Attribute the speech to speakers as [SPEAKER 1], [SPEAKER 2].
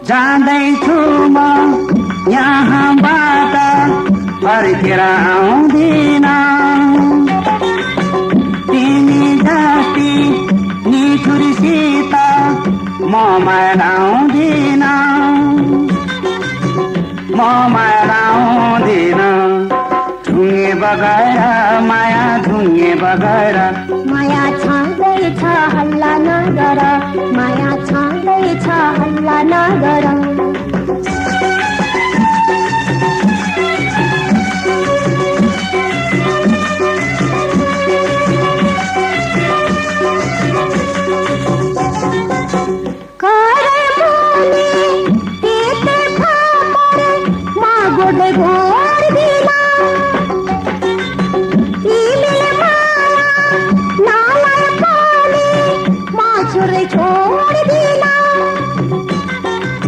[SPEAKER 1] जाँदैछु म यहाँबाट फर्केर आउँदिन तिमी जति निठुरसित म मराउँदिन ढुङ्गे बगैर माया ढुङ्गे बगैर
[SPEAKER 2] माया छँदैछ हल्ला नगर माया छँदैछ हल्ला नगर